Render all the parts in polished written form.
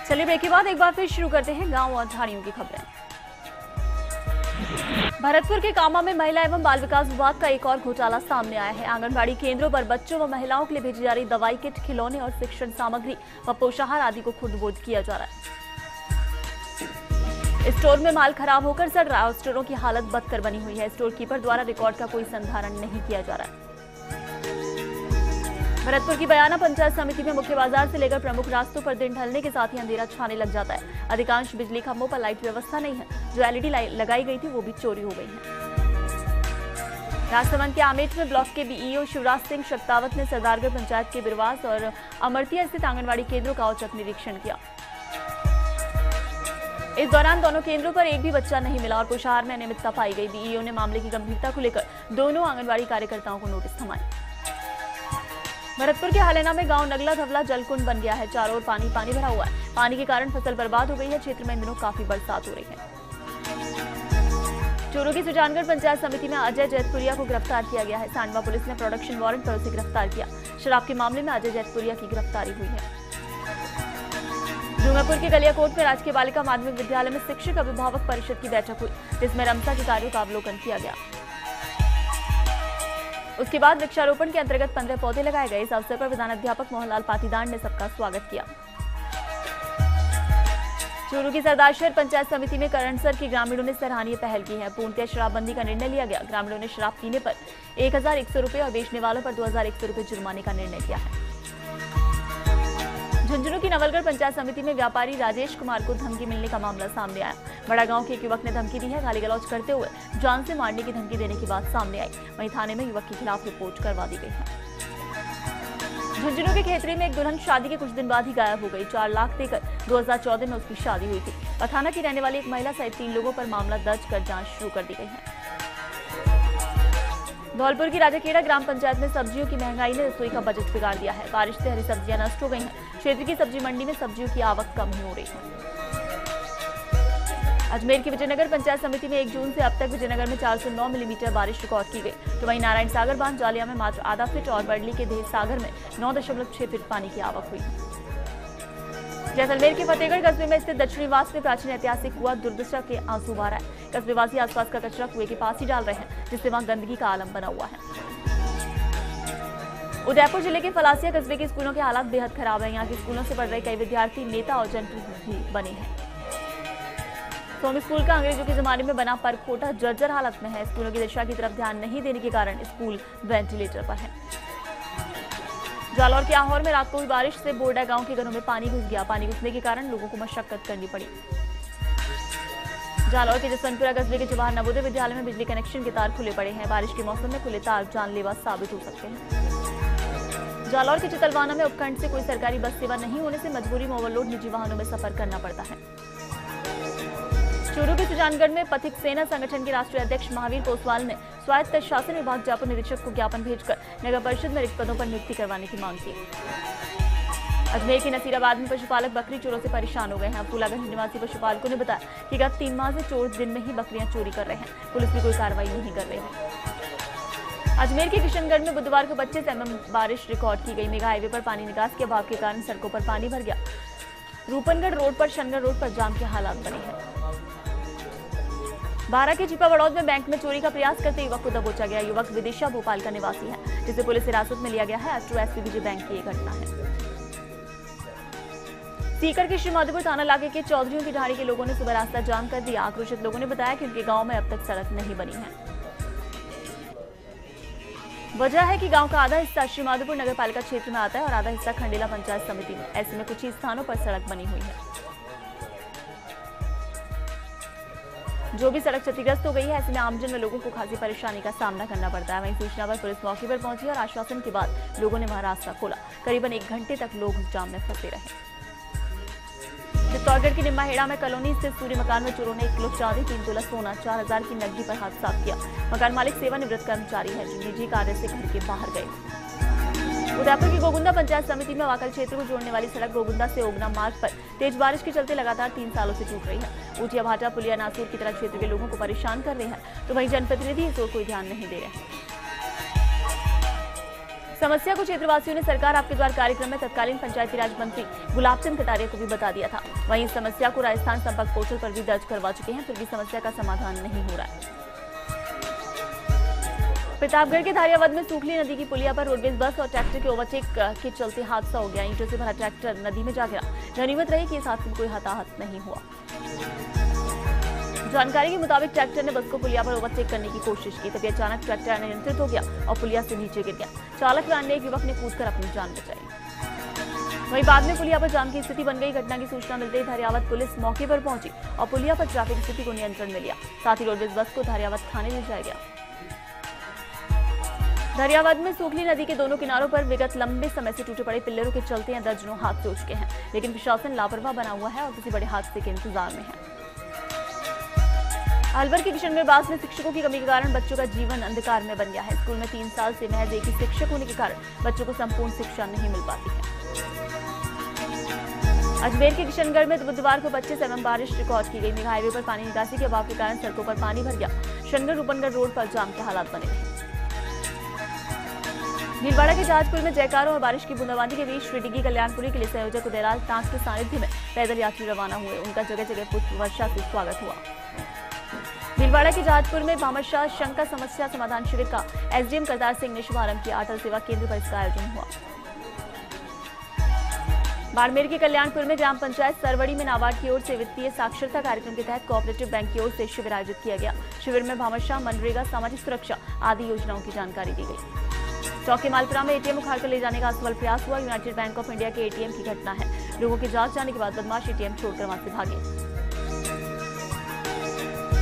चलिए ब्रेक के बाद एक बार फिर शुरू करते हैं गांव और झाड़ियों की खबरें। भरतपुर के कामा में महिला एवं बाल विकास विभाग का एक और घोटाला सामने आया है। आंगनबाड़ी केंद्रों पर बच्चों व महिलाओं के लिए भेजी जा रही दवाई किट, खिलौने और शिक्षण सामग्री व पोषाहार आदि को खुर्द-बुर्द किया जा रहा है। स्टोर में माल खराब होकर सड़ रहा है और स्टोरों की हालत बदतर बनी हुई है। स्टोर कीपर द्वारा रिकॉर्ड का कोई संधारण नहीं किया जा रहा है। भरतपुर की बयाना पंचायत समिति में मुख्य बाजार से लेकर प्रमुख रास्तों पर दिन ढलने के साथ ही अंधेरा छाने लग जाता है। अधिकांश बिजली खंभों पर लाइट व्यवस्था नहीं है। जो एलईडी लाइट लगाई गई थी वो भी चोरी हो गई है। राजसमंद के आमेठ में ब्लॉक के बीईओ शिवराज सिंह शक्तावत ने सरदारगढ़ पंचायत के बिरवास और अमरतिया स्थित आंगनबाड़ी केंद्रों का औचक निरीक्षण किया। इस दौरान दोनों केंद्रों पर एक भी बच्चा नहीं मिला और पोषाहार में अनियमितता पाई गई। बीईओ ने मामले की गंभीरता को लेकर दोनों आंगनबाड़ी कार्यकर्ताओं को नोटिस थमाए। भरतपुर के हलेना में गांव नगला धवला जलकुंड बन गया है। चारों ओर पानी पानी भरा हुआ है। पानी के कारण फसल बर्बाद हो गई है। क्षेत्र में इन दिनों काफी बरसात हो रही है। चोरों की सुजानगढ़ पंचायत समिति में अजय जैतपुरिया को गिरफ्तार किया गया है। सांडवा पुलिस ने प्रोडक्शन वारंट पर उसे गिरफ्तार किया। शराब के मामले में अजय जैतपुरिया की गिरफ्तारी हुई है। डूंगरपुर के गलियाकोट में राजकीय बालिका माध्यमिक विद्यालय में शिक्षक अभिभावक परिषद की बैठक हुई, जिसमें रमसा के कार्यों का अवलोकन किया गया। उसके बाद वृक्षारोपण के अंतर्गत 15 पौधे लगाए गए। इस अवसर पर विधानाध्यापक मोहनलाल पाटीदार ने सबका स्वागत किया। चूरू की सरदारशहर पंचायत समिति में करणसर के ग्रामीणों ने सराहनीय पहल की है। पूर्णतः शराबबंदी का निर्णय लिया गया। ग्रामीणों ने शराब पीने पर 1100 रुपये और बेचने वालों पर 2100 रुपये जुर्माने का निर्णय किया है। झुंझुनू की नवलगढ़ पंचायत समिति में व्यापारी राजेश कुमार को धमकी मिलने का मामला सामने आया। बड़ा गांव के एक युवक ने धमकी दी है। गाली गलौज करते हुए जान से मारने की धमकी देने की बात सामने आई। वहीं थाने में युवक के खिलाफ रिपोर्ट करवा दी गई है। झुंझुनू के खेतरी में एक दुल्हन शादी के कुछ दिन बाद ही गायब हो गई। 4 लाख देकर 2014 में उसकी शादी हुई थी। पथाना की रहने वाली एक महिला सहित 3 लोगों पर मामला दर्ज कर जांच शुरू कर दी गई है। धौलपुर की राजाखेड़ा ग्राम पंचायत में सब्जियों की महंगाई ने रसोई का बजट बिगाड़ दिया है। बारिश से हरी सब्जियां नष्ट हो गई हैं। क्षेत्र की सब्जी मंडी में सब्जियों की आवक कम ही हो रही है। अजमेर की विजयनगर पंचायत समिति में 1 जून से अब तक विजयनगर में 409 मिलीमीटर बारिश रिकॉर्ड की गई। तो वहीं नारायण सागर बांध जालिया में मात्र आधा फीट और बडली के देह सागर में 9.6 फीट पानी की आवक हुई। जैसलमेर के फतेहगढ़ कस्बे में स्थित दक्षिणीवास में प्राचीन ऐतिहासिक कुआ दुर्दशा के आंसू बहा रहा है। कस्बेवासी आसपास का कचरा कुएं के पास ही डाल रहे हैं, जिससे वहां गंदगी का आलम बना हुआ है। उदयपुर जिले के फलासिया कस्बे के स्कूलों के हालात बेहद खराब है। यहाँ के स्कूलों से पढ़ रहे कई विद्यार्थी नेता और जनप्रतिनिधि बने हैं। सोमी स्कूल का अंग्रेजों के जमाने में बना परखोटा जर्जर हालत में है। स्कूलों की दिशा की तरफ ध्यान नहीं देने के कारण स्कूल वेंटिलेटर पर है। जालौर के आहोर में रात को हुई बारिश से बोर्डा गांव के घरों में पानी घुस गया। पानी घुसने के कारण लोगों को मशक्कत करनी पड़ी। जालौर के जसवंतपुरा कस्बे के जवाहर नवोदय विद्यालय में बिजली कनेक्शन के तार खुले पड़े हैं। बारिश के मौसम में खुले तार जानलेवा साबित हो सकते हैं। जालौर के चितलवाना में उपखंड से कोई सरकारी बस सेवा नहीं होने से मजबूरी में ओवरलोड निजी वाहनों में सफर करना पड़ता है। चूरू के सुजानगढ़ में पथिक सेना संगठन के राष्ट्रीय अध्यक्ष महावीर कोसवाल ने स्वायत्त शासन विभाग जयपुर निरीक्षक को ज्ञापन भेजकर नगर परिषद में रिक्त पदों पर नियुक्ति करवाने की मांग की। अजमेर के नसीराबाद में पशुपालक बकरी चोरों से परेशान हो गए हैं। फूलागंज निवासी पशुपालकों ने बताया कि गत 3 माह से चोर दिन में ही बकरियां चोरी कर रहे हैं। पुलिस भी कोई कार्रवाई नहीं कर रही है। अजमेर के किशनगढ़ में बुधवार को 25 mm बारिश रिकॉर्ड की गई। मेगा हाईवे पर पानी निकास के अभाव के कारण सड़कों पर पानी भर गया। रूपनगढ़ रोड पर शनगढ़ रोड पर जाम के हालात बने हैं। बारा के चिपा बड़ौद में बैंक में चोरी का प्रयास करते युवक को दबोचा गया। युवक विदिशा भोपाल का निवासी है, जिसे पुलिस हिरासत में लिया गया है। एसपी बैंक की यह घटना है। सीकर के श्रीमाधोपुर थाना इलाके के चौधरियों की ढाणी के लोगों ने सुबह रास्ता जाम कर दिया। आक्रोशित लोगों ने बताया कि उनके गांव में अब तक सड़क नहीं बनी है। वजह है कि गांव का आधा हिस्सा श्रीमाधोपुर नगर पालिका क्षेत्र में आता है और आधा हिस्सा खंडेला पंचायत समिति में। ऐसे में कुछ ही स्थानों पर सड़क बनी हुई है। जो भी सड़क क्षतिग्रस्त हो गई है, ऐसे में आमजन व लोगों को खासी परेशानी का सामना करना पड़ता है। वहीं सूचना पर पुलिस मौके पर पहुंची और आश्वासन के बाद लोगों ने वहां रास्ता खोला। करीबन 1 घंटे तक लोग जाम में फंसे रहे। चित्तौड़गढ़ के निम्बाहेड़ा में कॉलोनी स्थित सूर्य मकान में चोरों ने 1 किलो चांदी, 3 तोला सोना, 4000 की नकदी पर हाथ साफ किया। मकान मालिक सेवानिवृत्त कर्मचारी है, जो निजी कार्य से घर के बाहर गए। उदयपुर की गोगुंदा पंचायत समिति में वाकल क्षेत्र को जोड़ने वाली सड़क गोगुंदा से ओगना मार्ग पर तेज बारिश के चलते लगातार 3 सालों से टूट रही है। ऊटिया भाटा पुलिया नासूर की तरह क्षेत्र के लोगों को परेशान कर रहे हैं, तो वहीं जनप्रतिनिधि इस ओर कोई ध्यान नहीं दे रहे हैं। समस्या को क्षेत्रवासियों ने सरकार आपके द्वार कार्यक्रम में तत्कालीन पंचायती राज मंत्री गुलाब चंद कटारिया को भी बता दिया था। वहीं इस समस्या को राजस्थान संपर्क पोर्टल पर भी दर्ज करवा चुके हैं, फिर भी समस्या का समाधान नहीं हो रहा है। प्रतापगढ़ के धारियावद में सूखली नदी की पुलिया पर रोडवेज बस और ट्रैक्टर के ओवरटेक के चलते हादसा हो गया। ईंटों से भरा ट्रैक्टर नदी में जा गिरा। गनीमत रही कि इस हादसे में कोई हताहत नहीं हुआ। जानकारी के मुताबिक ट्रैक्टर ने बस को पुलिया पर ओवरटेक करने की कोशिश की, तभी अचानक ट्रैक्टर अनियंत्रित हो गया और पुलिया से नीचे गिर गया। चालक व अन्य एक युवक ने कूदकर अपनी जान बचाई। वहीं बाद में पुलिया पर जाम की स्थिति बन गई। घटना की सूचना मिलते ही धारियावद पुलिस मौके पर पहुंची और पुलिया पर ट्रैफिक स्थिति को नियंत्रण में लिया। साथ ही रोडवेज बस को धारियावद थाने ले जाया गया। धारियावद में सूखली नदी के दोनों किनारों पर विगत लंबे समय से टूटे पड़े पिल्लरों के चलते यहाँ दर्जनों हादसे हो चुके हैं, लेकिन प्रशासन लापरवाह बना हुआ है और किसी बड़े हादसे के इंतजार में है। अलवर के किशनगढ़ में शिक्षकों की कमी के कारण बच्चों का जीवन अंधकार में बन गया है। स्कूल में 3 साल से महज एक ही शिक्षक होने के कारण बच्चों को संपूर्ण शिक्षा नहीं मिल पाती है। अजमेर के किशनगढ़ में बुधवार को 25 mm बारिश रिकॉर्ड की गई। मेघा हाईवे पर पानी निकासी के अभाव के कारण सड़कों पर पानी भर गया। किशनगढ़ रूपनगढ़ रोड पर जाम के हालात बने रहे। भीलवाड़ा के जहाजपुर में जयकारों और बारिश की बूंदाबांदी के बीच श्री डिगी कल्याणपुरी के लिए संयोजक उदयलाल टांक के सानिध्य में पैदल यात्री रवाना हुए। उनका जगह जगह पुष्प वर्षा से स्वागत हुआ। भीलवाड़ा के जहाजपुर में भामरशाह शंका समस्या समाधान शिविर का एसडीएम करतार सिंह ने शुभारंभ किया। अटल सेवा केंद्र पर इसका आयोजन हुआ। बाड़मेर के कल्याणपुर में ग्राम पंचायत सरवड़ी में नाबार्ड की ओर से वित्तीय साक्षरता कार्यक्रम के तहत कोऑपरेटिव बैंक की ओर से शिविर आयोजित किया गया। शिविर में भामरशाह, मनरेगा, सामाजिक सुरक्षा आदि योजनाओं की जानकारी दी गई। चौकी मालपुरा में एटीएम उखाड़कर ले जाने का असफल प्रयास हुआ। यूनाइटेड बैंक ऑफ इंडिया के एटीएम की घटना है। लोगों की जांच जाने के बाद बदमाश एटीएम छोड़कर वहां से भागे।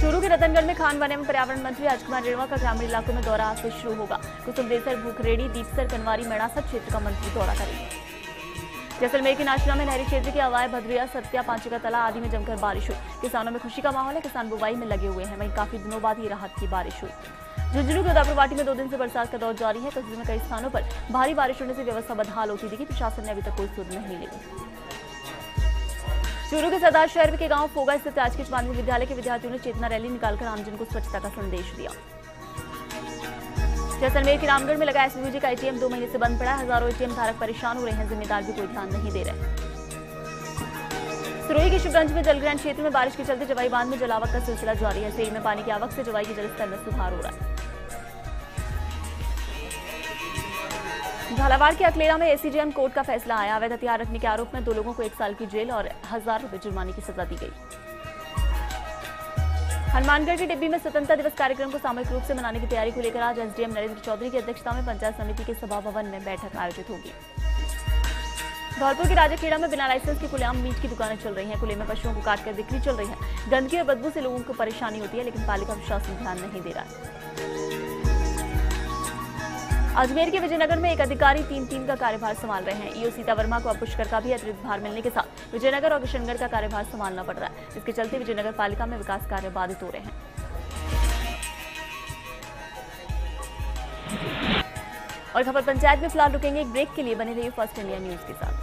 चूरू के रतनगढ़ में खान वन एवं पर्यावरण मंत्री राजकुमार रेणवा का ग्रामीण इलाकों में दौरा आज से शुरू होगा। कुसुमदेसर, भूखरेड़ी, दीपसर, कनवारी, मेड़ासा क्षेत्र का मंत्री दौरा करेंगे। जैसलमेर के नाचना में नहरी क्षेत्र के अवाय, भद्रिया, सत्या, पांचका तला आदि में जमकर बारिश हुई। किसानों में खुशी का माहौल है। किसान बुवाई में लगे हुए हैं। वहीं काफी दिनों बाद ही राहत की बारिश हुई। झुंझुनू के उदयपुरवाटी में 2 दिन से बरसात का दौर जारी है। कस्बे में कई स्थानों पर भारी बारिश होने से व्यवस्था बदहाल होती दिखी। प्रशासन ने अभी तक कोई सुध नहीं ली। चूरू के सरदार शहर के गांव फोगा स्थित राजकीय माध्यमिक विद्यालय के विद्यार्थियों ने चेतना रैली निकालकर आमजन को स्वच्छता का संदेश दिया। जैसलमेर के रामगढ़ में लगा एसबीजी का एटीएम 2 महीने से बंद पड़ा है। हजारों एटीएम धारक परेशान हो रहे हैं। जिम्मेदार भी कोई ध्यान नहीं दे रहे। सिरोही के शिवगंज में जलग्रहण क्षेत्र में बारिश के चलते जवाई बांध में जलावक का सिलसिला जारी है। सेरी में पानी की आवक से जवाई के जलस्तर में सुधार हो रहा है। झालावाड़ के अकलेरा में एसीजेएम कोर्ट का फैसला आया। अवैध हथियार रखने के आरोप में 2 लोगों को 1 साल की जेल और 1000 रुपए जुर्माने की सजा दी गई। हनुमानगढ़ के डिब्बी में स्वतंत्रता दिवस कार्यक्रम को सामूहिक रूप से मनाने की तैयारी को लेकर आज एसडीएम नरेंद्र चौधरी की अध्यक्षता में पंचायत समिति के सभा भवन में बैठक आयोजित होगी। धौलपुर के राजाखेड़ा में बिना लाइसेंस के खुलेआम मीट की दुकानें चल रही हैं। खुले में पशुओं को काटकर बिक्री चल रही है। गंदगी और बदबू से लोगों को परेशानी होती है, लेकिन पालिका प्रशासन ध्यान नहीं दे रहा है। अजमेर के विजयनगर में एक अधिकारी 3 का कार्यभार संभाल रहे हैं। ईओ सीता वर्मा को अब पुष्कर का भी अतिरिक्त भार मिलने के साथ विजयनगर और किशनगढ़ का कार्यभार संभालना पड़ रहा है। इसके चलते विजयनगर पालिका में विकास कार्य बाधित हो रहे हैं। और खबर पंचायत में फिलहाल रुकेंगे एक ब्रेक के लिए। बने रहिए फर्स्ट इंडिया न्यूज के साथ।